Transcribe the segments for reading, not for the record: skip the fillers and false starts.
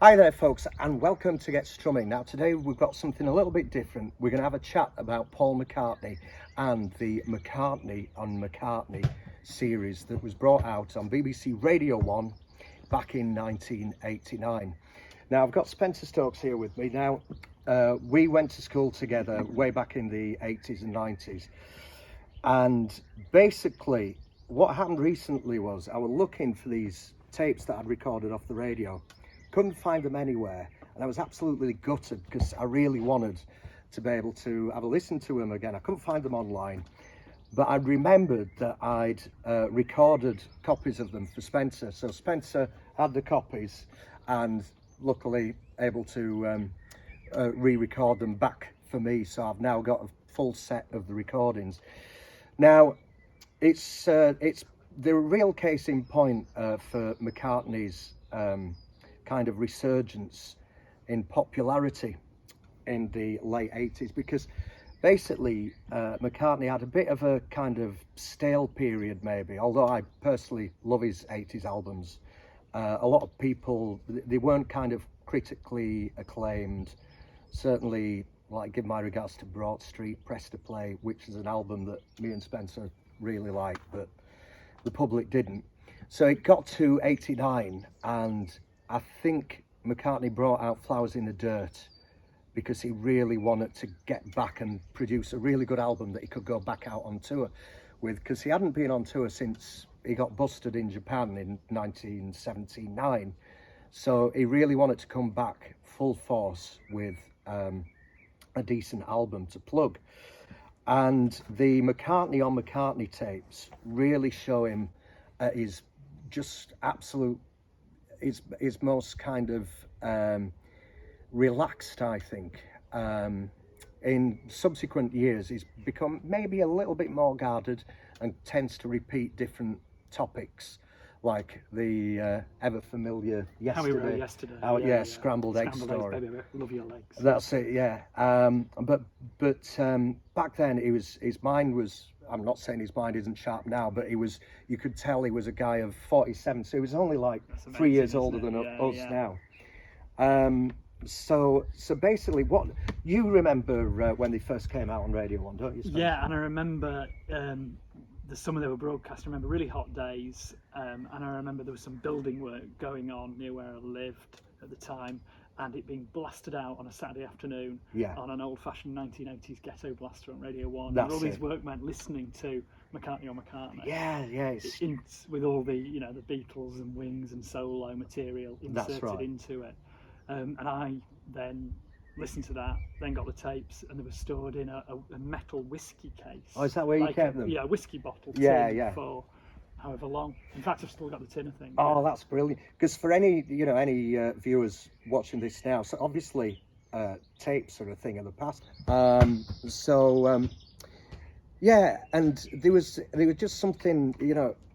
Hi there folks, and welcome to Get Strumming. Now today we've got something a little bit different. We're going to have a chat about Paul McCartney and the McCartney on McCartney series that was brought out on BBC Radio 1 back in 1989. Now I've got Spencer Stokes here with me. Now we went to school together way back in the 80s and 90s, and basically what happened recently was I was looking for these tapes that I'd recorded off the radio. Couldn't find them anywhere, and I was absolutely gutted because I really wanted to be able to have a listen to them again. I couldn't find them online, but I remembered that I'd recorded copies of them for Spencer. So Spencer had the copies and luckily able to re-record them back for me. So I've now got a full set of the recordings. Now it's the real case in point for McCartney's kind of resurgence in popularity in the late 80s, because basically McCartney had a bit of a kind of stale period maybe, although I personally love his 80s albums. A lot of people, they weren't kind of critically acclaimed. Certainly, like, give my regards to Broad Street, Press to Play, which is an album that me and Spencer really liked, but the public didn't. So it got to 89, and I think McCartney brought out Flowers in the Dirt because he really wanted to get back and produce a really good album that he could go back out on tour with, because he hadn't been on tour since he got busted in Japan in 1979. So he really wanted to come back full force with a decent album to plug. And the McCartney on McCartney tapes really show him at his just absolute, his most kind of relaxed, I think. In subsequent years, he's become maybe a little bit more guarded and tends to repeat different topics, like the ever familiar Yesterday. How we wrote Yesterday. Yeah, scrambled egg story. Eggs, baby, love your legs. That's it, yeah. But back then, his mind was, I'm not saying his mind isn't sharp now, but you could tell he was a guy of 47, so he was only like amazing, 3 years older than us now. So basically, what you remember when they first came out on Radio 1, don't you, Spencer? Yeah, and I remember the summer they were broadcast. I remember really hot days, and I remember there was some building work going on near where I lived at the time, and it being blasted out on a Saturday afternoon on an old-fashioned 1980s ghetto blaster on Radio 1. That's and all these workmen listening to McCartney on McCartney. Yeah. With all the, the Beatles and Wings and solo material inserted into it. And I then listened to that, then got the tapes, and they were stored in a metal whiskey case. Oh, is that where you kept them? Yeah, a whiskey bottle. For however long. In fact, I've still got the tin, I think. Oh, that's brilliant. Because for any viewers watching this now, so obviously tapes are a thing of the past. Yeah, and there was just something,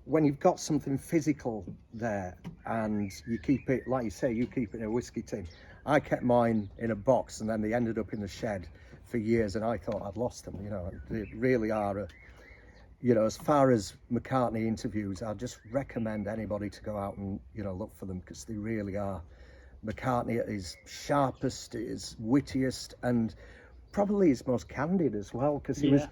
when you've got something physical there, and you keep it, like you say, you keep it in a whiskey tin. I kept mine in a box, and then they ended up in the shed for years, and I thought I'd lost them. They really are as far as McCartney interviews, I just recommend anybody to go out and look for them, because they really are McCartney at his sharpest, his wittiest, and probably his most candid as well, because he was,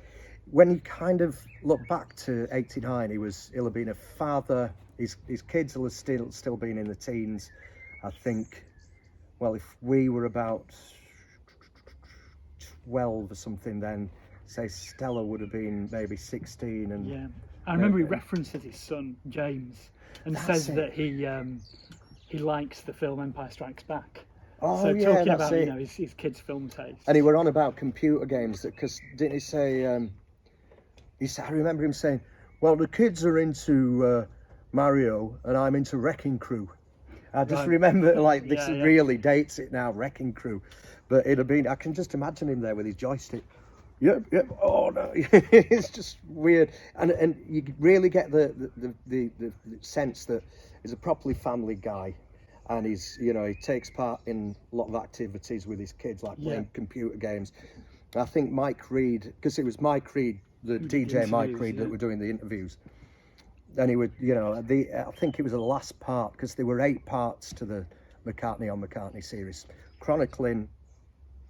when you kind of look back to 89, he'll have been a father. His kids will have still been in the teens, I think. Well, if we were about 12 or something, then say Stella would have been maybe 16. And I remember he references his son James and says that he likes the film Empire Strikes Back. Oh, so yeah, talking that's about it. his kids' film taste. And he were on about computer games, because didn't he say? He said, I remember him saying, "Well, the kids are into Mario, and I'm into Wrecking Crew." I just remember, like, this really dates it now, Wrecking Crew. But it'd have been, I can just imagine him there with his joystick. Yep. Oh no, it's just weird, and you really get the sense that he's a properly family guy, and he takes part in a lot of activities with his kids, like playing computer games. I think Mike Reed, because it was Mike Reed, the DJ Mike Reed, that were doing the interviews. And he would, I think it was the last part, because there were 8 parts to the McCartney on McCartney series, chronicling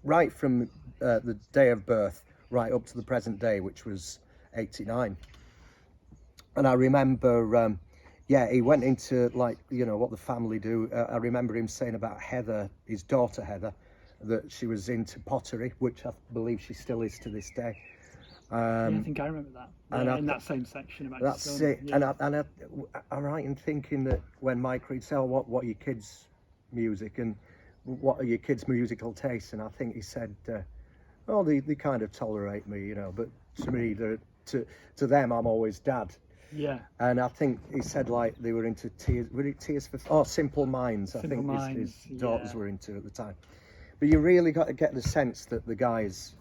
right from the day of birth right up to the present day, which was 89. And I remember, he went into, like, you know, what the family do. I remember him saying about Heather, his daughter Heather, that she was into pottery, which I believe she still is to this day. I think I remember that. Yeah, in that same section about that's his son. it. Yeah. And I'm right in thinking that when Mike Reid said, what are your kids' music and what are your kids' musical tastes? And I think he said, they kind of tolerate me, you know, but to me, to them, I'm always dad. Yeah. And I think he said, like, they were into Tears for Simple Minds. Simple Minds, his daughters were into at the time. But you really got to get the sense that the guy's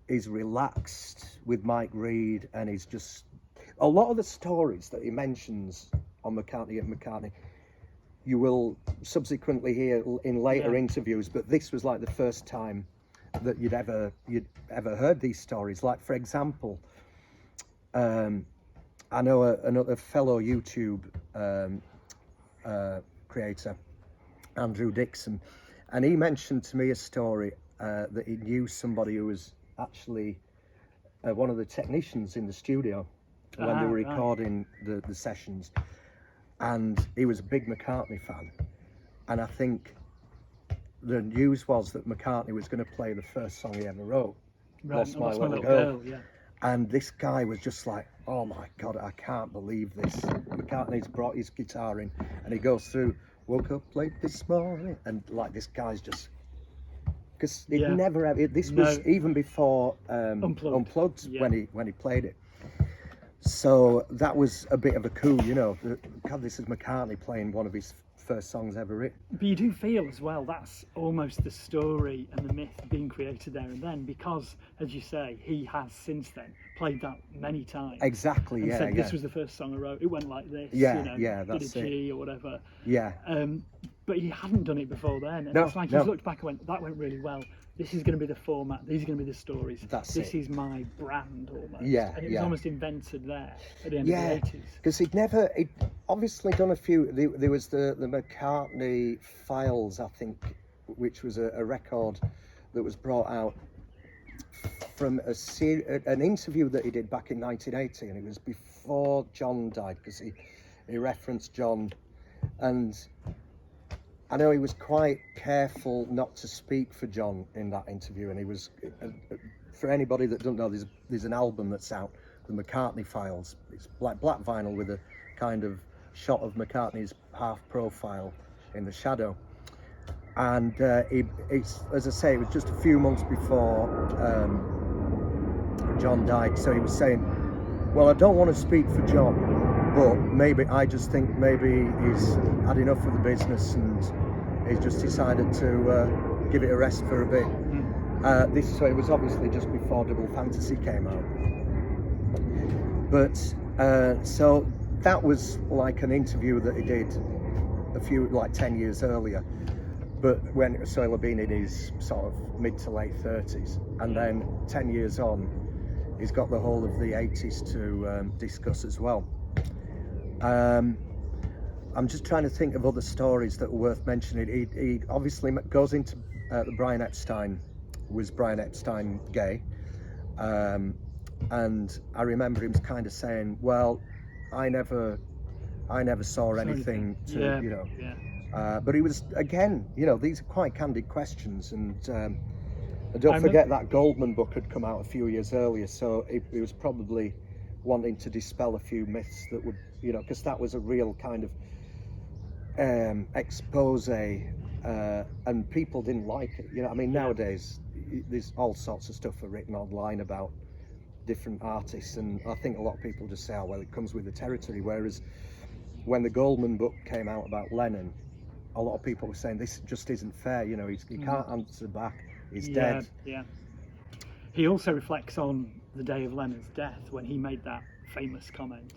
is relaxed with Mike Reid, and he's just a lot of the stories that he mentions on McCartney and McCartney you will subsequently hear in later interviews, but this was like the first time that you'd ever heard these stories. Like, for example, I know another fellow YouTube creator, Andrew Dixon, and he mentioned to me a story that he knew somebody who was actually one of the technicians in the studio when they were recording the sessions, and he was a big McCartney fan, and I think the news was that McCartney was going to play the first song he ever wrote, Lost My Little Girl. Yeah. And this guy was just like, oh my God, I can't believe this. McCartney's brought his guitar in and he goes through, woke up late this morning. And like, this guy's just, because he'd never ever, this was even before Unplugged when he played it. So that was a bit of a coup, you know. God, this is McCartney playing one of his first songs ever written. But you do feel as well that's almost the story and the myth being created there and then, because, as you say, he has since then played that many times. Exactly, and yeah. said, this was the first song I wrote. It went like this. That's did a G or whatever. Yeah. But he hadn't done it before then, and it's like he's looked back and went, that went really well. This is going to be the format. These are going to be the stories. This is my brand almost. Yeah, and it was almost invented there at the end of the 80s. Because he'd obviously done a few. There was the McCartney Files, I think, which was a record that was brought out from an interview that he did back in 1980, and it was before John died, because he referenced John, and I know he was quite careful not to speak for John in that interview, and he was, for anybody that doesn't know, there's an album that's out, the McCartney Files. It's like black vinyl with a kind of shot of McCartney's half profile in the shadow. And it's, as I say, it was just a few months before John died, so he was saying, well, I don't want to speak for John, but I just think maybe he's had enough of the business and he's just decided to give it a rest for a bit. So it was obviously just before Double Fantasy came out. But so that was like an interview that he did like 10 years earlier. But so he'll have been in his sort of mid to late 30s. And then 10 years on, he's got the whole of the 80s to discuss as well. I'm just trying to think of other stories that are worth mentioning. He obviously goes into the Brian Epstein Gay, and I remember him kind of saying, "Well, I never saw anything to, you know." Yeah. But he was, again, you know, these are quite candid questions, and don't forget that Goldman book had come out a few years earlier, so he was probably wanting to dispel a few myths that would, you know, because that was a real kind of expose, and people didn't like it. You know, I mean, nowadays there's all sorts of stuff written online about different artists, and I think a lot of people just say, oh, well, it comes with the territory. Whereas when the Goldman book came out about Lennon, a lot of people were saying this just isn't fair. You know, he can't answer back. He's dead. Yeah. He also reflects on the day of Lennon's death when he made that famous comment.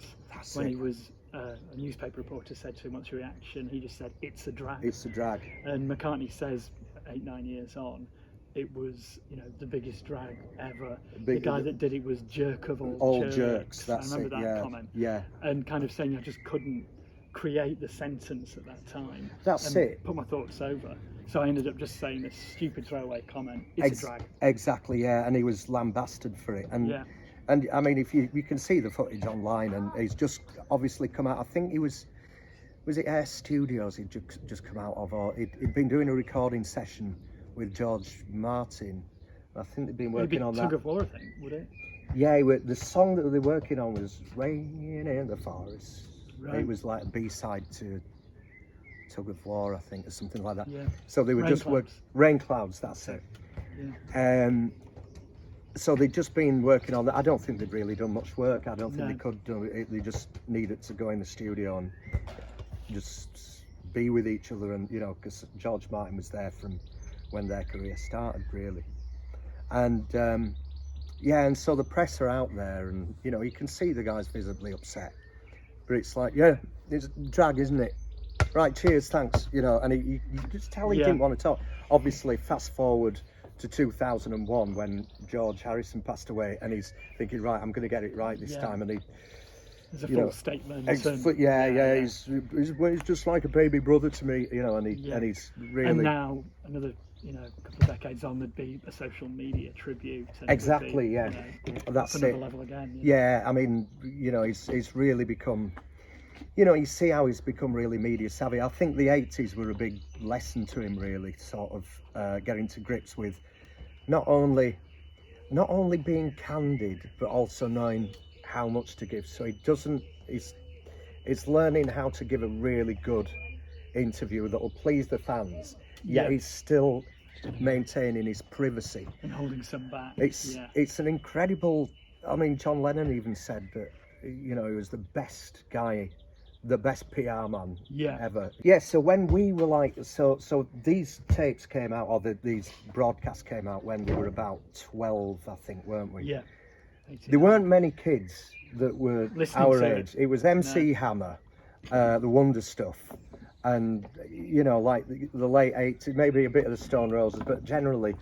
He was a newspaper reporter said to him, what's your reaction? He just said, it's a drag. It's a drag. And McCartney says 8-9 years on, it was, you know, the biggest drag ever. The guy that did it was jerk of all jerks. That's I remember that comment. Yeah. And kind of saying I just couldn't create the sentence at that time. That's and it. Put my thoughts over. So I ended up just saying this stupid throwaway comment. It's a drag. Exactly, yeah. And he was lambasted for it. And yeah. and I mean, if you can see the footage online, and he's just obviously come out. I think he was it Air Studios he'd just come out of, or he'd been doing a recording session with George Martin. I think they'd been working on that. Tug of War, I think, would it? Yeah, the song that they were working on was "Rain in the Forest." Right. It was like a B-side to Tug of War, I think, or something like that. Yeah. So they were Rain Clouds. That's it. Yeah. So they'd just been working on that. I don't think they'd really done much work. I don't think No. they could do it. They just needed to go in the studio and just be with each other, and because George Martin was there from when their career started, really. And and so the press are out there, and you can see the guy's visibly upset, but it's like, it's drag, isn't it? Right, cheers, thanks. And you just tell he didn't want to talk. Obviously, fast forward to 2001 when George Harrison passed away, and he's thinking, right, I'm going to get it right this time, and there's a full statement. He's just like a baby brother to me, and he's really. And now another, couple of decades on, there'd be a social media tribute. And exactly, that's another it. level again. Yeah, I mean, he's really become. You see how he's become really media savvy. I think the 80s were a big lesson to him, really, sort of getting to grips with not only being candid, but also knowing how much to give. So he's learning how to give a really good interview that will please the fans, yet he's still maintaining his privacy and holding some back. It's an incredible. I mean, John Lennon even said that he was the best guy, the best PR man ever. Yeah, so when we were like, so these tapes came out, or these broadcasts came out when we were about 12, I think, weren't we? Yeah. There weren't many kids that were listening our to age. It was MC Hammer, the Wonder Stuff, and like the late 80s, maybe a bit of the Stone Roses, but generally,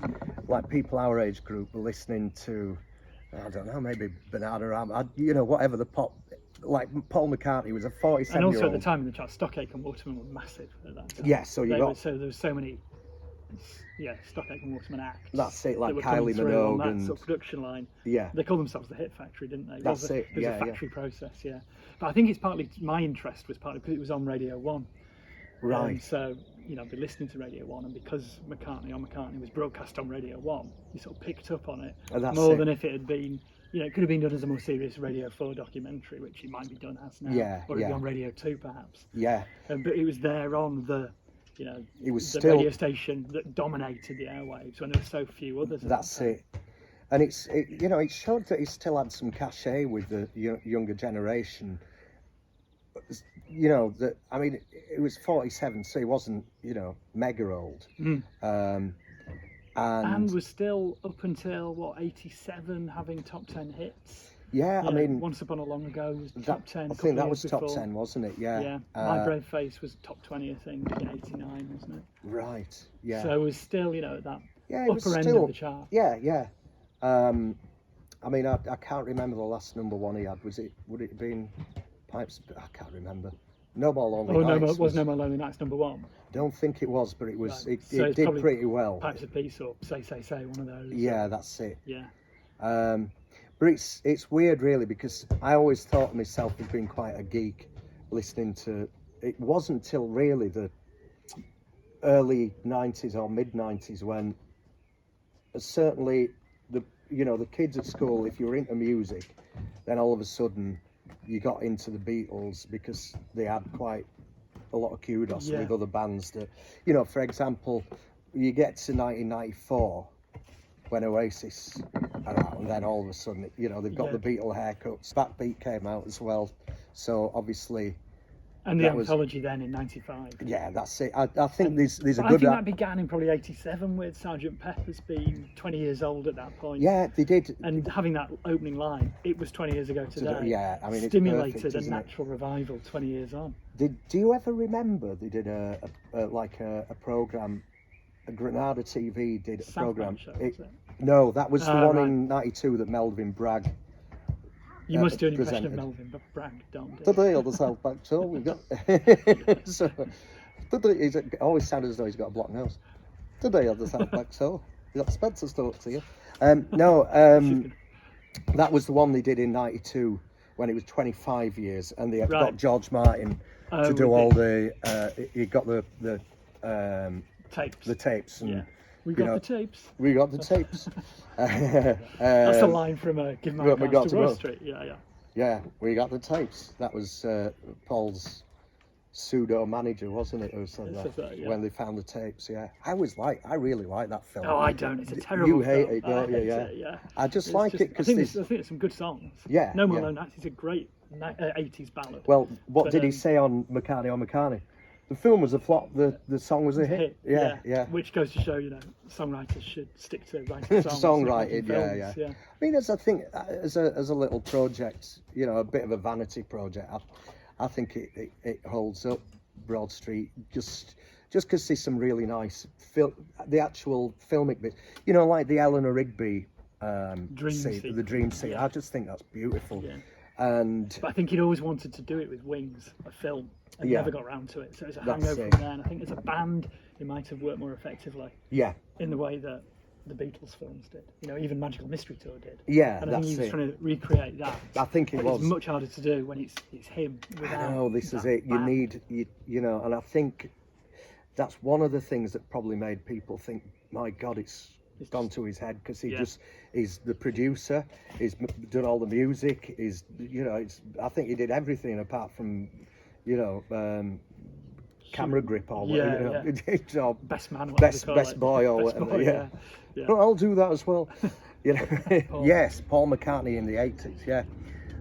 like people our age group were listening to, I don't know, maybe Bananarama, whatever the pop. Like Paul McCartney was a 47-year-old. And also at the time in the chart, Stockache and Waterman were massive at that time. Yeah, so there was so many, Stockache and Waterman acts. That's it, like Kylie Minogue on and that sort of production line. Yeah, they called themselves the Hit Factory, didn't they? That's it. It was a factory process. Yeah, but I think it's partly my interest was partly because it was on Radio 1. Right. So I'd be listening to Radio 1, and because McCartney on McCartney was broadcast on Radio 1, you sort of picked up on it more than if it had been. It could have been done as a more serious Radio 4 documentary, which it might be done as now, or it'd be on Radio 2 perhaps. Yeah. But it was there on the, it was the still radio station that dominated the airwaves when there were so few others. That's it. And it showed that he still had some cachet with the younger generation. That, I mean, it was 47, so he wasn't, mega old. And was still up until 87 having top 10 hits. Yeah, I mean, Once Upon a Long Ago was top 10. I think that was top 10, wasn't it? Yeah. Yeah. My Brave Face was top 20, I think, in 89, wasn't it? Right. Yeah. So it was still, at that upper end of the chart. Yeah, yeah. I mean, I can't remember the last number one he had. Would it have been Pipes? I can't remember. No More Lonely Nights. Was No More Lonely Nights number one? Don't think it was, but it was. Right. It did pretty well. Pipes of Peace or Say, one of those. Yeah, that's it. Yeah. But it's weird, really, because I always thought of myself as being quite a geek, listening to. It wasn't till really the early 90s or mid 90s when certainly the kids at school, if you were into music, then all of a sudden you got into the Beatles because they had quite a lot of kudos with other bands that, for example, you get to 1994 when Oasis are out, and then all of a sudden, they've got the Beatle haircuts. Backbeat came out as well, so obviously. And the anthology then in 95. Yeah, that's it. I think there's a good. I think that began in probably 87 with Sgt. Pepper's being 20 years old at that point. Yeah, they did. And having that opening line, it was 20 years ago today. Yeah, I mean, stimulated it's perfect, a natural revival 20 years on. Do you ever remember they did a program? Granada TV did a program. Show, no, that was the one in '92 that Melvin Bragg You must do an impression presented. of Melvin, but Bragg don't. Today on the South Bank Show, we got. So, today, it always sounds as though he's got a blocked nose. Today on the South Bank Show, we got Spencer Stokes here. That was the one they did in '92 when it was 25 years, and they got George Martin to do all the. He got the tapes. The tapes. And, yeah. We got the tapes. We got the tapes. That's the line from Give My Cards to Rose Street. Yeah. Yeah, we got the tapes. That was Paul's pseudo manager, wasn't it? Who said that, when they found the tapes? Yeah, I really like that film. Oh, I don't. It's a terrible. You hate film. it, don't you? Yeah. Yeah. I just like it because I think there's some good songs. Yeah. No More Known Nights is a great 80s ballad. Well, what did he say on McCartney On McCartney? The film was a flop. The song was a hit. Yeah. Which goes to show, songwriters should stick to writing songs. Songwriting, yeah. I mean, as a little project, a bit of a vanity project, I think it holds up. Broad Street, just because there's some really nice the actual filmic bit, like the Eleanor Rigby the dream scene. I just think that's beautiful. Yeah. But I think he'd always wanted to do it with Wings, a film, and never got around to it. So it's a hangover from there. And I think as a band, it might have worked more effectively. Yeah. In the way that the Beatles films did. Even Magical Mystery Tour did. Yeah, and I think he was trying to recreate that. I think it was. It's much harder to do when it's him. I know, this is it. You need, and I think that's one of the things that probably made people think, my God, it's gone to his head, because he's the producer, he's done all the music, I think he did everything apart from, camera grip or whatever, best man, best boy or whatever. Yeah. Well, I'll do that as well. Yes, Paul McCartney in the 80s. Yeah.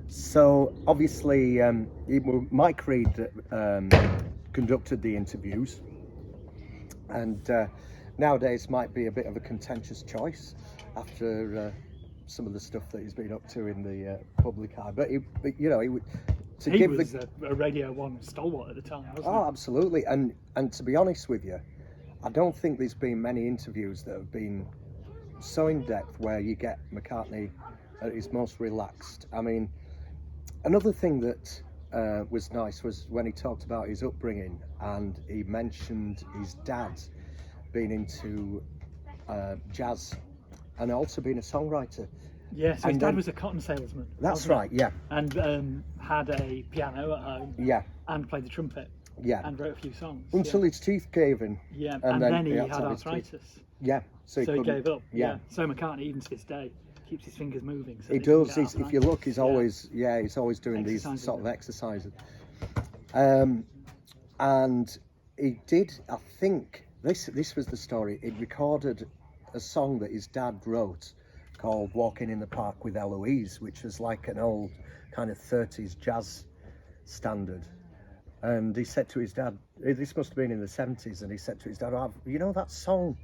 So obviously, Mike Reid conducted the interviews, and nowadays might be a bit of a contentious choice after some of the stuff that he's been up to in the public eye. But he would. He was a Radio 1 stalwart at the time, wasn't he? Oh, absolutely. And to be honest with you, I don't think there's been many interviews that have been so in depth where you get McCartney at his most relaxed. I mean, another thing that was nice was when he talked about his upbringing, and he mentioned his dad being into jazz and also being a songwriter. Yeah, so his dad was a cotton salesman. That's right, yeah. And had a piano at home. Yeah. And played the trumpet. Yeah. And wrote a few songs. Until his teeth gave in. Yeah, and then he had arthritis. Yeah. So he gave up. Yeah. So McCartney, even to this day, keeps his fingers moving. So he does. If you look, he's always doing these sort of exercises. And he did, I think, this was the story. He recorded a song that his dad wrote called Walking in the Park with Eloise, which was like an old kind of 30s jazz standard. And he said to his dad, this must have been in the 70s, and he said to his dad, that song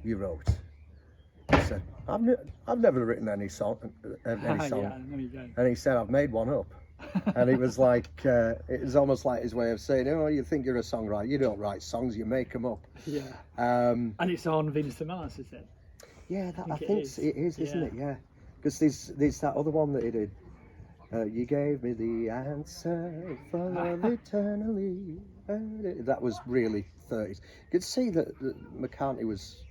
you wrote? He said, I've never written any song. And he said, I've made one up. And it was like, it was almost like his way of saying, you think you're a songwriter, you don't write songs, you make them up. Yeah. And it's on Venus de Mars, is it? Yeah, I think it is, isn't it? Yeah, because there's that other one that he did. You gave me the answer for love eternally. That was really 30s. You could see that McCartney was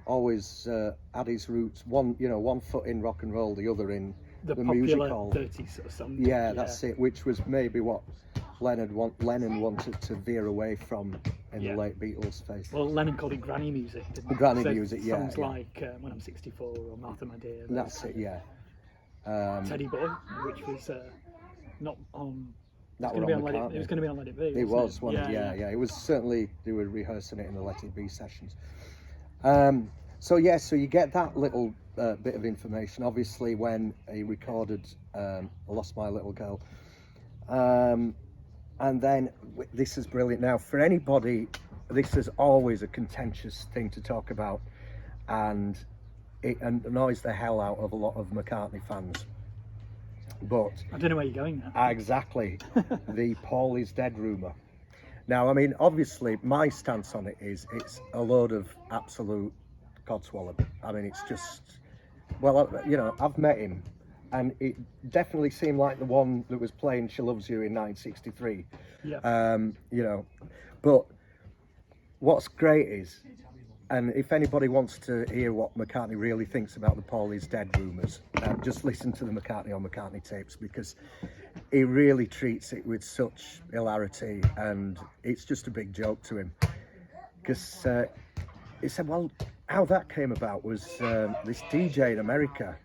always at his roots. One foot in rock and roll, the other in the music hall. 30s sort of something. Yeah, that's it. Which was maybe what Lennon wanted to veer away from in the late Beatles phase. Well, Lennon called it granny music, didn't he? Granny music, yeah. Songs like When I'm 64 or Martha My Dear. That's it, yeah. Teddy Boy, which was not on... That was on McCartney. It was going to be on Let It Be. It was, yeah. It was certainly, they were rehearsing it in the Let It Be sessions. So you get that little bit of information. Obviously, when he recorded I Lost My Little Girl. And then, this is brilliant. Now, for anybody, this is always a contentious thing to talk about, and it annoys the hell out of a lot of McCartney fans. But I don't know where you're going now. Exactly. The Paul is dead rumour. Now, I mean, obviously, my stance on it is it's a load of absolute codswallop. I mean, it's just, I've met him, and it definitely seemed like the one that was playing "She Loves You" in 1963. Yeah. You know, but what's great is, and if anybody wants to hear what McCartney really thinks about the Paul is dead rumours, just listen to the McCartney on McCartney tapes, because he really treats it with such hilarity, and it's just a big joke to him. Because he said, well, how that came about was this DJ in America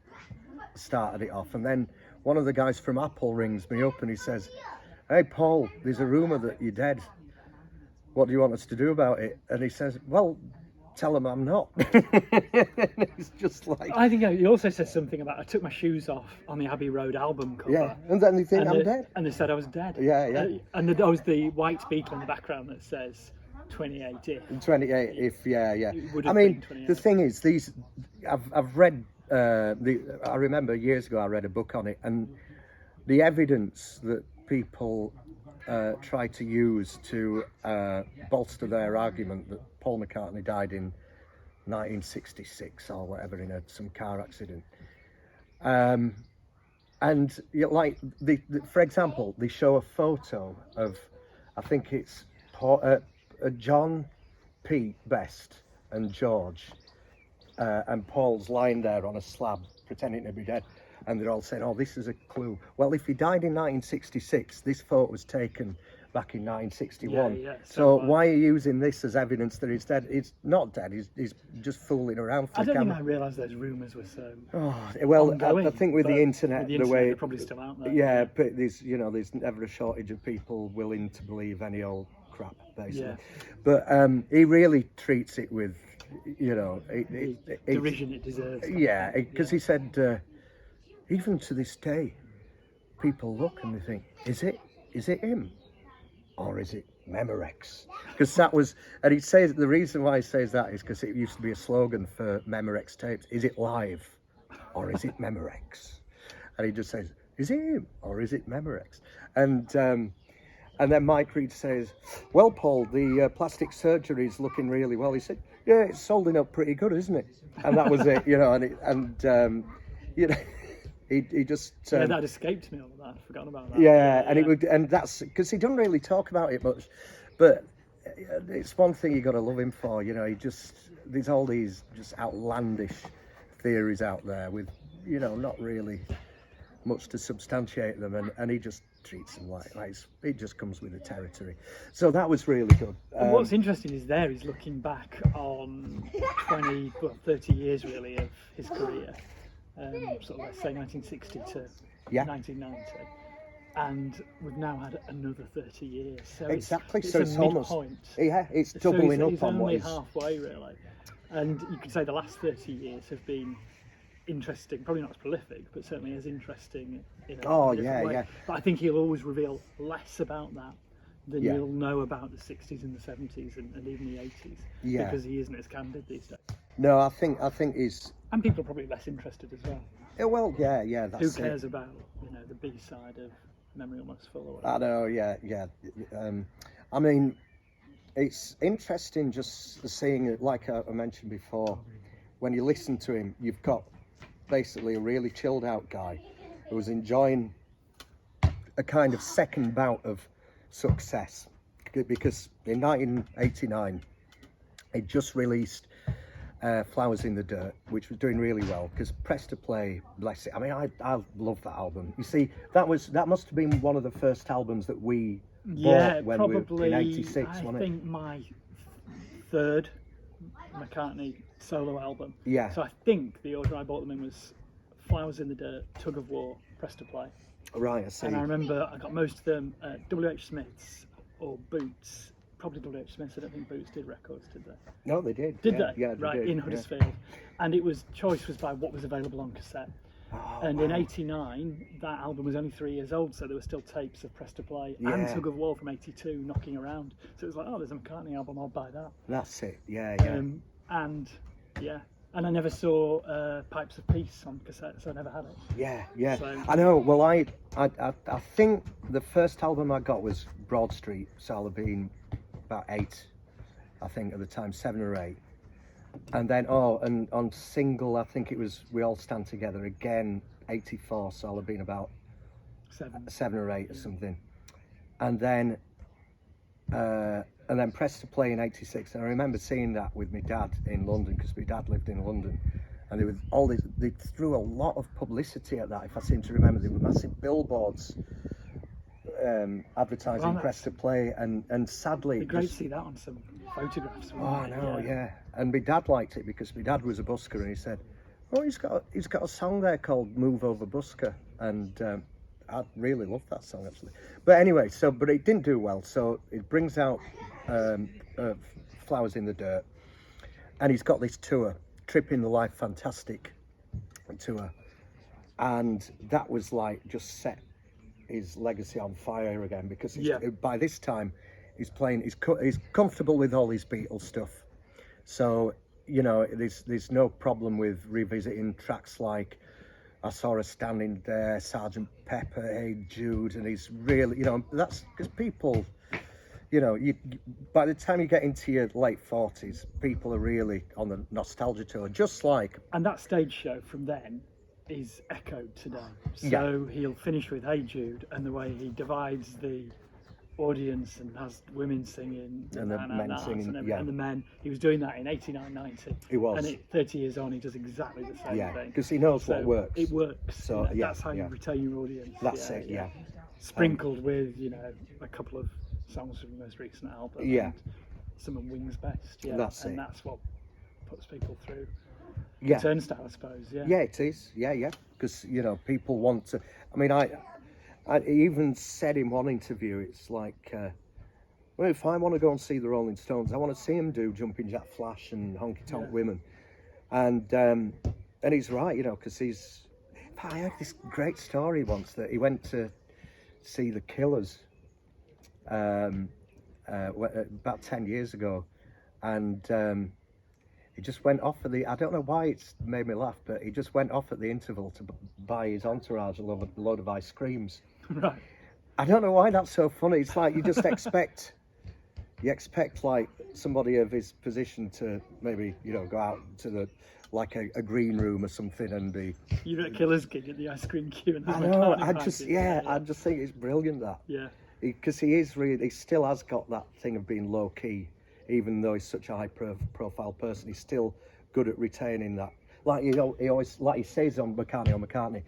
started it off, and then one of the guys from Apple rings me up and he says, hey Paul, there's a rumour that you're dead. What do you want us to do about it? And he says, well, tell him I'm not. It's just like... I think he also said something about, I took my shoes off on the Abbey Road album cover. Yeah, and then they think I'm dead. And they said I was dead. Yeah. And there was the white beetle in the background that says 28 if. 28 if, yeah. It would I have mean, been 28. the thing is, these... I've read... I remember years ago I read a book on it, and the evidence that people try to use to bolster their argument that Paul McCartney died in 1966 or whatever in some car accident, and like for example, they show a photo of, I think it's John, Pete, Best and George, and Paul's lying there on a slab pretending to be dead, and they're all saying, oh, this is a clue. Well, if he died in 1966, this photo was taken back in 1961. Yeah, so why are you using this as evidence that he's dead? He's not dead, he's just fooling around for I the don't camera. think I realised those rumours were so Well, ongoing, I think with the internet, the way they're probably still out there. Yeah, but there's never a shortage of people willing to believe any old crap, basically. Yeah. But he really treats it with, derision it deserves. Yeah, because he said, even to this day, people look and they think, is it him? Or is it Memorex? Because that was, and he says the reason why he says that is because it used to be a slogan for Memorex tapes. Is it live or is it Memorex? And he just says, is it him or is it Memorex? And then Mike Reed says, well, Paul, the plastic surgery is looking really well. He said, yeah, it's holding up pretty good, isn't it? And that was it, He just that escaped me all of that. I'd forgotten about that. Yeah, and that's because he doesn't really talk about it much, but it's one thing you got to love him for. There's all these just outlandish theories out there with not really much to substantiate them, and he just treats them like it just comes with the territory. So that was really good. And what's interesting is he's looking back on 30 years really of his career. Sort of let's say 1960 to 1990, and we've now had another 30 years. So exactly. It's so a it's almost midpoint. doubling up he's on what only he's halfway really. And you could say the last 30 years have been interesting, probably not as prolific, but certainly as interesting in a different way. But I think he'll always reveal less about that than you'll know about the 60s and the 70s and even the 80s, because he isn't as candid these days. No, I think he's... And people are probably less interested as well. Well, yeah, that's Who cares about, the B-side of Memory Almost Full or whatever? I know, yeah. I mean, it's interesting just seeing it, like I mentioned before, when you listen to him, you've got basically a really chilled out guy who was enjoying a kind of second bout of success, because in 1989, he just released Flowers in the Dirt, which was doing really well, because Press to Play, bless it. I mean, I love that album. You see, that must have been one of the first albums that we bought when we were in '86, wasn't it? I think my third McCartney solo album. Yeah. So I think the order I bought them in was Flowers in the Dirt, Tug of War, Press to Play. Right, I see. And I remember I got most of them at W.H. Smith's or Boots. Probably W.H. Smith's. I don't think Boots did records, did they? No, they did. Did they? Yeah, they right, did. in Huddersfield. And choice was by what was available on cassette. In '89, that album was only 3 years old, so there were still tapes of Press to Play and Tug of War from '82 knocking around. So it was like, oh, there's a McCartney album, I'll buy that. That's it. Yeah. And I never saw Pipes of Peace on cassette, so I never had it. Yeah. So, I know. Well, I think the first album I got was Broad Street, so I'll have been about 8, I think at the time, 7 or 8. And then and on single, I think it was We All Stand Together again. '84, so I'll have been about 7 or 8 or something, and then Pressed to Play in '86. And I remember seeing that with my dad in London, because my dad lived in London, and there was they threw a lot of publicity at that. If I seem to remember, there were massive billboards advertising Pressed to Play, and sadly, it'd be great to see that on some photographs. Oh, I know, yeah. And my dad liked it because my dad was a busker, and he said, "Oh, he's got a song there called Move Over Busker," and I really loved that song actually. But anyway, but it didn't do well. So it brings out Flowers in the Dirt, and he's got this tour, Tripping the Life Fantastic tour, and that was like just set his legacy on fire again, because by this time he's comfortable with all his Beatles stuff, so you know there's no problem with revisiting tracks like I Saw Her Standing There, Sergeant Pepper, Hey Jude, and he's really, you know, that's because people, you know, by the time you get into your late 40s, people are really on the nostalgia tour, just like. And that stage show from then is echoed today. So he'll finish with Hey Jude, and the way he divides the audience and has women singing and the men singing, and the men. He was doing that in 89, 90. He was. And 30 years on, he does exactly the same thing. Because he knows what works. It works. So that's how you retain your audience. That's it. Sprinkled with, you know, a couple of songs from the most recent album. And some of Wings Best. That's it. And that's what puts people through. Yeah. Turnstile, I suppose. Yeah, it is. Yeah. Because, you know, people want to. I mean, I even said in one interview, it's like, well, if I want to go and see the Rolling Stones, I want to see them do Jumping Jack Flash and Honky Tonk Women, and he's right, you know, because I heard this great story once that he went to see the Killers about 10 years ago, and he just went off at I don't know why it's made me laugh, but he just went off at the interval to buy his entourage a load of ice creams. Right. I don't know why that's so funny. It's like you just expect like somebody of his position to maybe, you know, go out to a green room or something and be. You're at Killer's gig at the ice cream queue, and I know. I just think it's brilliant that. Yeah. Because he still has got that thing of being low key, even though he's such a high profile person. He's still good at retaining that. Like he always, like he says on McCartney,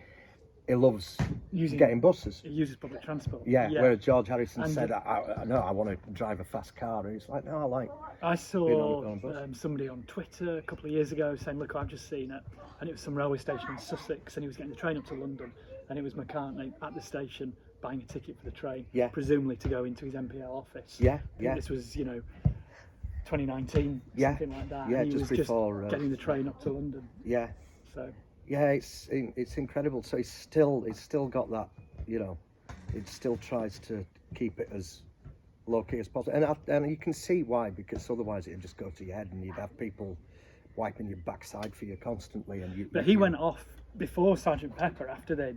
he loves getting buses. He uses public transport. Yeah. Whereas George Harrison said, I want to drive a fast car. And he's like, no, I saw somebody on Twitter a couple of years ago saying, look, I've just seen it. And it was some railway station in Sussex, and he was getting the train up to London, and it was McCartney at the station buying a ticket for the train, presumably to go into his MPL office. This was, you know, 2019, something like that. Yeah, he just was before just getting the train up to London. Yeah. So. Yeah, it's incredible. So it's still got that, you know, it still tries to keep it as low key as possible, and you can see why, because otherwise it'd just go to your head, and you'd have people wiping your backside for you constantly. But he went off before Sergeant Pepper, after their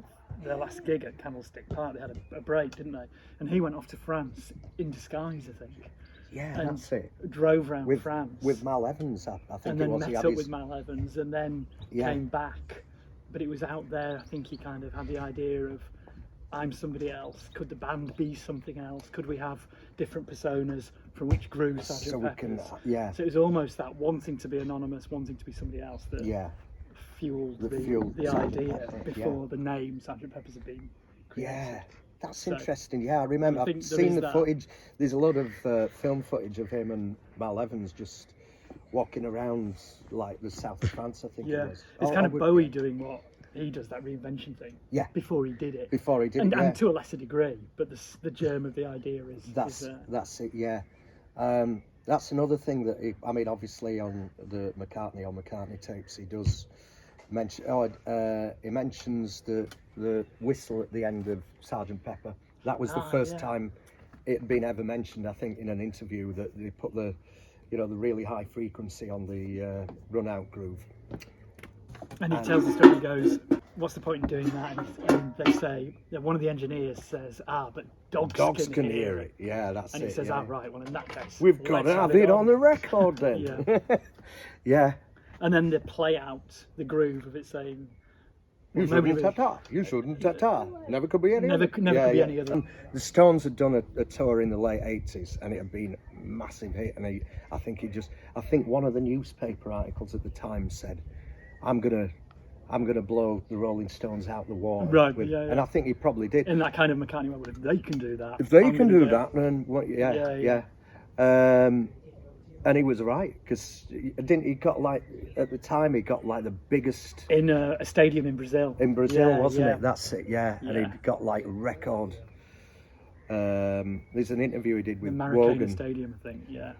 last gig at Candlestick Park. They had a break, didn't they? And he went off to France in disguise, I think. Yeah, and that's it. Drove around France with Mal Evans, I think. And then met up with Mal Evans, and then came back. But it was out there. I think he kind of had the idea of, I'm somebody else. Could the band be something else? Could we have different personas from which grew Sergeant Pepper's? So it was almost that wanting to be anonymous, wanting to be somebody else that fueled the idea before the name Sergeant Pepper's had been created. Yeah. That's interesting. Yeah, I remember. I've seen the footage. There's a lot of film footage of him and Mal Evans just walking around like the south of France, I think it was. It's kind of Bowie doing what he does, that reinvention thing. Yeah. Before he did it. And to a lesser degree, but the germ of the idea is. That's it. Yeah. That's another thing that I mean, obviously on the McCartney on McCartney tapes, he does mention. He mentions the whistle at the end of Sergeant Pepper. That was the first time it had been ever mentioned, I think, in an interview, that they put the really high frequency on the run out groove. And he tells the story, he goes, what's the point in doing that? And they say, one of the engineers says, but dogs can hear it. Yeah, that's it. And he says, right, well, in that case, we've got to have it on the record then. Yeah. And then they play out the groove of it saying, You nobody shouldn't ta-ta. You shouldn't ta-ta. Never could be any Never other. could be any other. And the Stones had done a tour in the late 80s, and it had been a massive hit. And I think one of the newspaper articles at the time said, I'm gonna blow the Rolling Stones out the water. Right, And I think he probably did. In that kind of McCartney way, well, if they can do that, If they I'm can gonna do that, then what? Yeah. And he was right, because he got like, at the time, he got like the biggest in a stadium in Brazil. wasn't yeah. it? That's it, yeah. And he got like record. There's an interview he did with the Maracanã Wogan. Stadium, I think, yeah.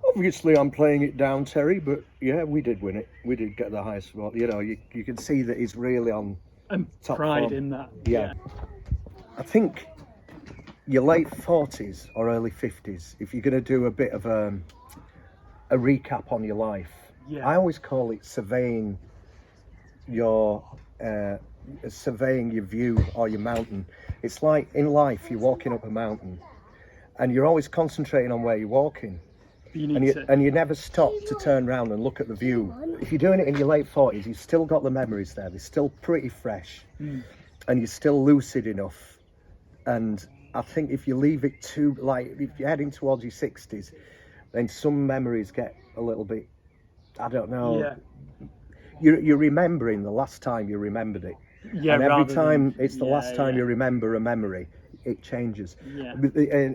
Obviously, I'm playing it down, Terry, but yeah, we did win it. We did get the highest spot. You know, you can see that he's really on And top pride form. in that. Yeah. I think your late 40s or early 50s, if you're going to do a bit of a recap on your life, I always call it surveying your view or your mountain. It's like in life, you're walking up a mountain and you're always concentrating on where you're walking. And you never stop to turn around and look at the view. If you're doing it in your late 40s, you've still got the memories there. They're still pretty fresh. And you're still lucid enough. And I think if you leave it too, like, if you're heading towards your 60s, then some memories get a little bit, I don't know. Yeah. You're remembering the last time you remembered it. Yeah, and every time it's the last time you remember a memory, it changes. Yeah.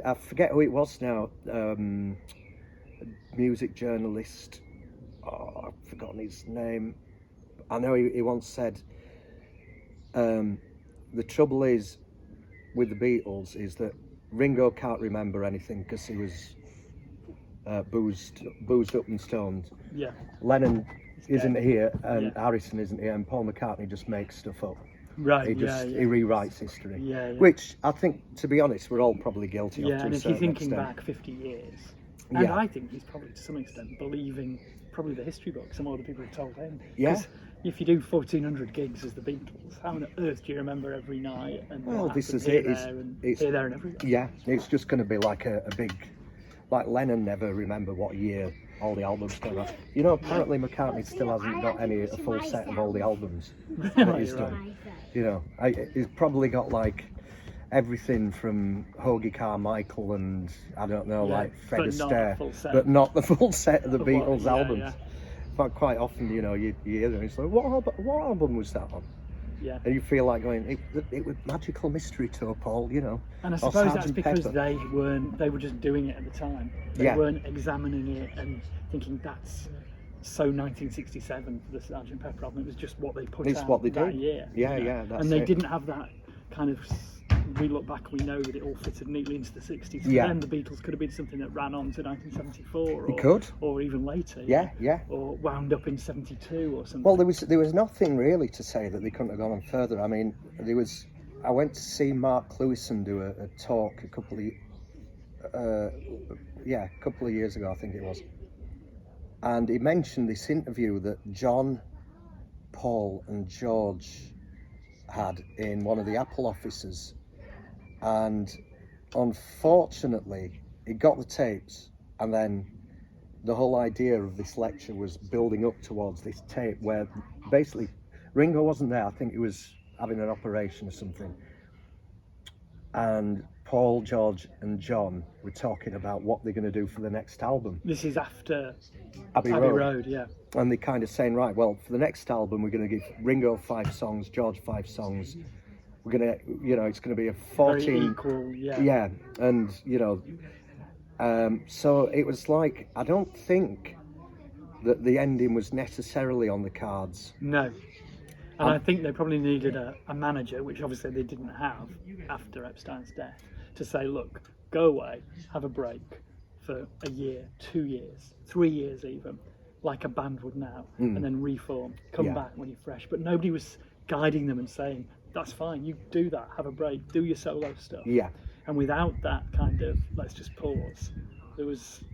I forget who it was now. Music journalist, I've forgotten his name. I know he once said, the trouble is with the Beatles is that Ringo can't remember anything because he was boozed up and stoned. Yeah. Lennon isn't here, and Harrison isn't here, and Paul McCartney just makes stuff up. Right. He rewrites history. Yeah. Which I think, to be honest, we're all probably guilty of. Yeah, to and a if you're certain thinking extent. back 50 years, and I think he's probably to some extent believing probably the history books and all the people have told him. Yeah. If you do 1,400 gigs as the Beatles, how on earth do you remember every night? And Well, what this is happened it. Here, there, and everywhere. Yeah, it's just going to be like a big, like Lennon never remembered what year all the albums came out. You know, apparently McCartney still hasn't got a full set of all the albums that he's done. You know, he's probably got like everything from Hoagie Carmichael and I don't know, like Fred Astaire, but not the full set of the Beatles albums. But quite often, you know, you hear them, it's like, what album was that on? Yeah. And you feel like going, it was Magical Mystery Tour, Paul, you know. And I suppose that's Sgt. because Pepper. they were just doing it at the time. They weren't examining it and thinking that's so 1967 for the Sgt. Pepper album. It was just what they put out that year. Yeah, that's and they it. didn't have that kind of, we look back, we know that it all fitted neatly into the 60s. Yeah. Then the Beatles could have been something that ran on to 1974 It could. or even later. Yeah. Or wound up in 72 or something. Well, there was nothing really to say that they couldn't have gone on further. I mean, I went to see Mark Lewison do a talk a couple of years ago, I think it was. And he mentioned this interview that John, Paul and George had in one of the Apple offices. And unfortunately, he got the tapes, and then the whole idea of this lecture was building up towards this tape where basically Ringo wasn't there. I think he was having an operation or something. And Paul, George and John were talking about what they're going to do for the next album. This is after Abbey Road, yeah. And they're kind of saying, right, well, for the next album, we're going to give Ringo 5 songs, George 5 songs. We're going to, you know, it's going to be a 14... Very equal, Yeah, and, you know, so it was like, I don't think that the ending was necessarily on the cards. No. And I think they probably needed a manager, which obviously they didn't have after Epstein's death, to say, look, go away, have a break for a year, 2 years, 3 years even, like a band would now, and then reform, come back when you're fresh. But nobody was guiding them and saying, that's fine, you do that, have a break, do your solo stuff. Yeah. And without that kind of, let's just pause, it was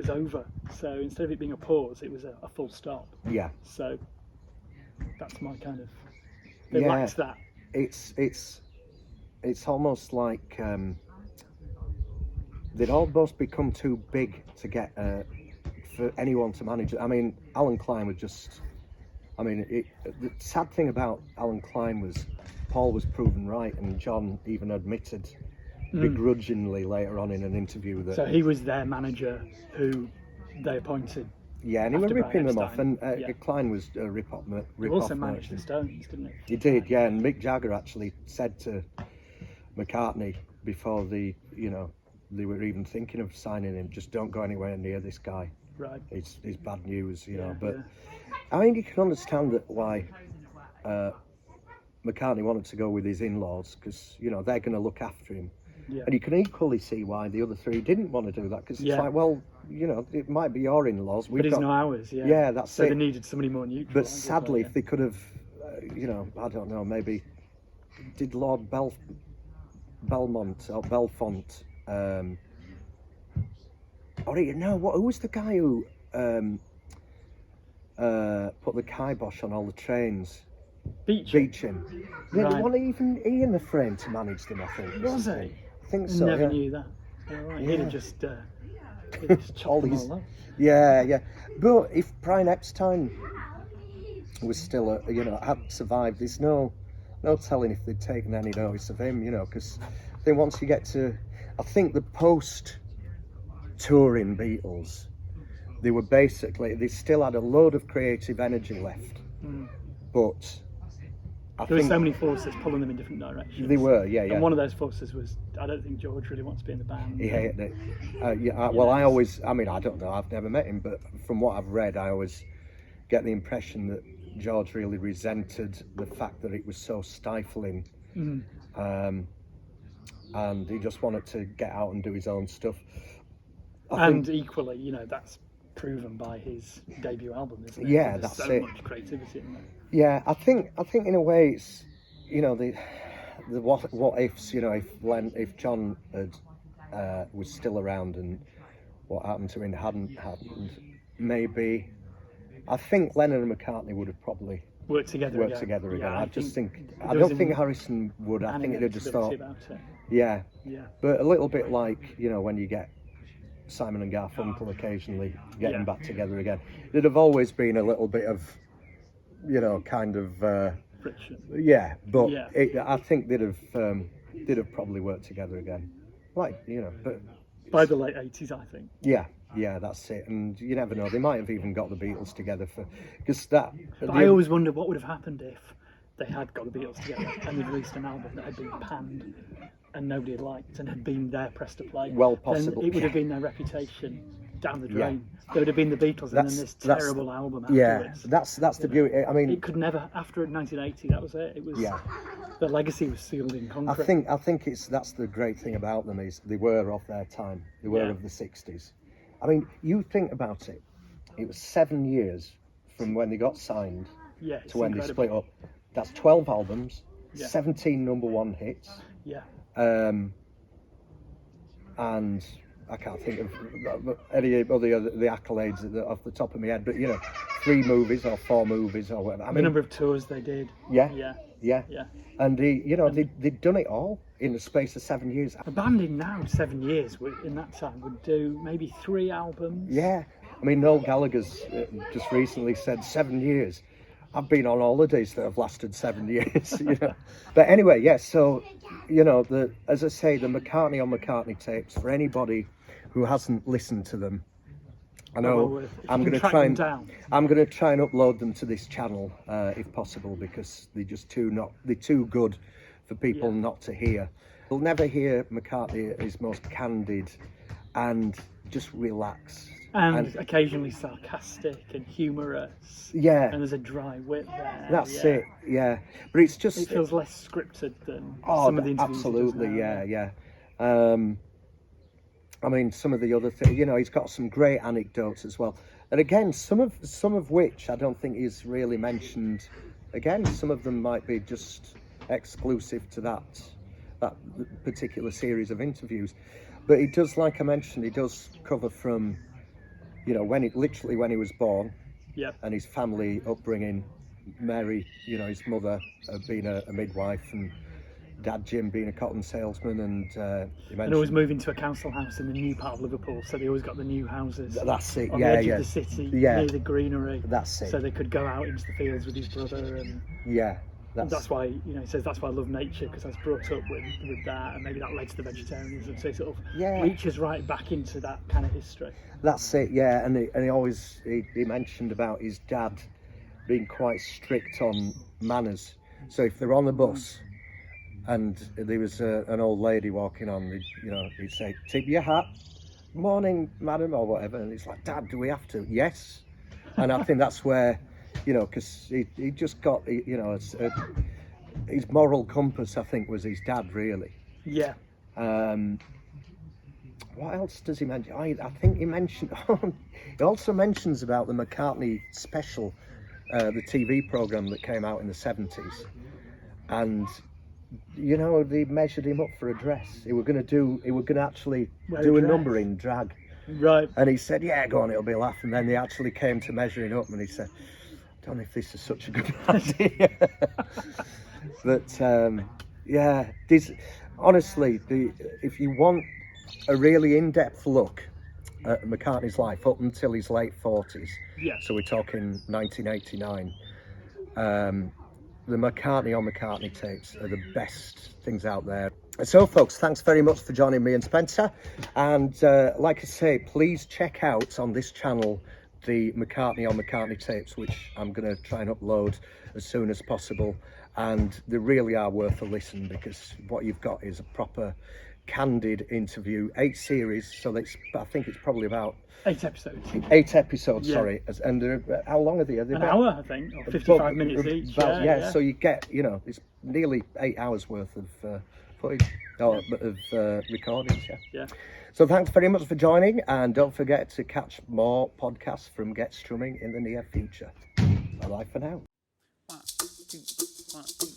over. So instead of it being a pause, it was a full stop. Yeah. So that's my kind of, they lacked that. It's almost like they'd almost become too big to get for anyone to manage it. I mean, Alan Klein was just I mean, the sad thing about Alan Klein was Paul was proven right, and John even admitted begrudgingly later on in an interview that. So he was their manager who they appointed. Yeah, and he was after ripping Brian them off, and Epstein. Klein was a rip-off. He also managed the Stones, didn't he? He did, yeah, and Mick Jagger actually said to McCartney before they were even thinking of signing him, just don't go anywhere near this guy. Right. It's bad news, you know. But I mean, you can understand that why McCartney wanted to go with his in-laws, because they're going to look after him. Yeah. And you can equally see why the other three didn't want to do that, because it's like, well, it might be your in-laws. But it's not ours, yeah. Yeah, that's so it. they needed somebody more neutral. But sadly, if they could have, I don't know, maybe did Lord Belmont or Belfont, or who was the guy who put the kibosh on all the trains? Beecham. Yeah, Right. They wanted even he in the frame to manage them, I think. Was he? I think so. Never yeah. knew that. Yeah, right. He'd have just all chopped them these. all up. Yeah. But if Brian Epstein was still, had survived, there's no telling if they'd taken any notice of him, because then once you get to, I think the post-touring Beatles, they still had a load of creative energy left, but There were so many forces pulling them in different directions. They were, yeah. And one of those forces was, I don't think George really wants to be in the band. He hated it. I don't know, I've never met him, but from what I've read, I always get the impression that George really resented the fact that it was so stifling. And he just wanted to get out and do his own stuff. Equally, that's proven by his debut album, isn't it? Yeah, There's that's so it. much creativity in there. Yeah, I think in a way it's, the what ifs, if John had was still around and what happened to him hadn't happened, maybe I think Lennon and McCartney would have probably worked together again. Yeah, I don't think Harrison would. I think they'd have just thought, yeah. But a little bit like when you get Simon and Garfunkel occasionally getting back together again, there'd have always been a little bit of kind of friction. Yeah, but I think they'd have probably worked together again, but by the late 80s, I think. Yeah, that's it. And you never know, they might have even got the Beatles together because that. But I always wonder what would have happened if they had got the Beatles together and they'd released an album that had been panned and nobody had liked and had been their press to play. Well, possible. Then it would have been their reputation down the drain. There would have been the Beatles and then this terrible album afterwards. Yeah, that's the beauty. I mean, it could never, after 1980, that was it. It was the legacy was sealed in concrete. I think that's the great thing about them is they were of their time. They were of the 60s. I mean, you think about it. It was 7 years from when they got signed to when they split up. That's 12 albums, 17 number one hits. Yeah. And I can't think of any of the accolades off the top of my head, but 3 movies or 4 movies or whatever. The number of tours they did. Yeah. And they'd done it all in the space of 7 years. A band in now 7 years in that time would do maybe 3 albums. Yeah, I mean Noel Gallagher's just recently said 7 years. I've been on holidays that have lasted 7 years, But anyway, so, as I say, the McCartney on McCartney tapes, for anybody who hasn't listened to them, I know I'm going to try and upload them to this channel if possible, because they're just too good for people not to hear. You'll never hear McCartney at his most candid and just relaxed. And occasionally sarcastic and humorous. Yeah. And there's a dry wit there. That's it, yeah. But it's just... It feels less scripted than some of the interviews. Absolutely, yeah. I mean, some of the other things, he's got some great anecdotes as well. And again, some of which I don't think is really mentioned. Again, some of them might be just exclusive to that particular series of interviews. But he does, like I mentioned, he does cover from... when he was born, and his family upbringing. Mary, his mother, being a midwife and Dad Jim being a cotton salesman, and he And mentioned always moving to a council house in the new part of Liverpool, so they always got the new houses. That's it. On Yeah, the edge yeah. of the city, Yeah. near the greenery. That's it. So they could go out into the fields with his brother, and Yeah. that's why, you know, he says that's why I love nature, because I was brought up with that, and maybe that led to the vegetarianism. So it sort of reaches right back into that kind of history. That's it. Yeah, and he always he mentioned about his dad being quite strict on manners. So if they're on the bus and there was an old lady walking on, he'd say, "Tip your hat, morning, madam," or whatever. And it's like, "Dad, do we have to?" Yes. And I think that's where, because he just got, his moral compass, I think, was his dad, really. Yeah. What else does he mention? I think he mentioned. He also mentions about the McCartney Special, the TV program that came out in the 70s, and they measured him up for a dress. He were going to actually do a number in drag. Right. And he said, "Yeah, go on, it'll be a laugh." And then they actually came to measuring up, and he said, "I don't know if this is such a good idea." But honestly, if you want a really in-depth look at McCartney's life up until his late 40s, so we're talking 1989, the McCartney on McCartney tapes are the best things out there. So folks, thanks very much for joining me and Spencer, and like I say, please check out on this channel the McCartney on McCartney tapes, which I'm going to try and upload as soon as possible, and they really are worth a listen, because what you've got is a proper candid interview, 8 series, so I think it's probably about 8 episodes. 8 episodes, sorry. And how long are they? Are they an hour, I think, or 55 minutes each. So you get, it's nearly 8 hours worth of footage, of recordings. Yeah. So thanks very much for joining, and don't forget to catch more podcasts from Get Strumming in the near future. Bye for now. 1, 2, 1, 2.